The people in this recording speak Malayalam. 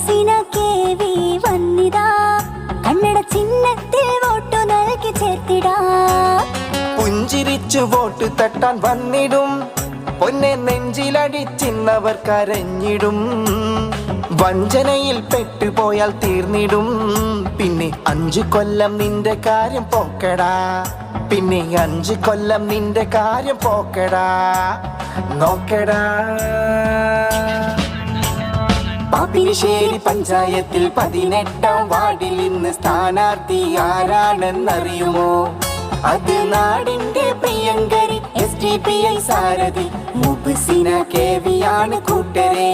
മുഹസിന കേവി വന്നിതാ, കന്നഡ ചിഹ്നത്തിൽ വോട്ടു നൽകി ചേർത്തിടാ. പുഞ്ചിരിച്ചു വോട്ട് തട്ടാൻ വന്നിടും, പൊന്നെ നെഞ്ചിലടിച്ചിന്നവർ കരഞ്ഞിടും. വഞ്ചനയിൽ പെട്ടുപോയാൽ തീർന്നിടും, പിന്നെ 5 കൊല്ലം നിന്റെ കാര്യം പോക്കടാ. പിന്നെ 5 കൊല്ലം നിന്റെ കാര്യം പോക്കടാ, നോക്കടാ. പാപ്പിനിശ്ശേരി പഞ്ചായത്തിൽ 18ാം വാർഡിൽ ഇന്ന് സ്ഥാനാർത്ഥി ആരാണെന്നറിയുമോ? അത് നാടിന്റെ പ്രിയങ്കരി SDPI സാരഥി മുഹസിന കേവിയാണ് കൂട്ടരെ.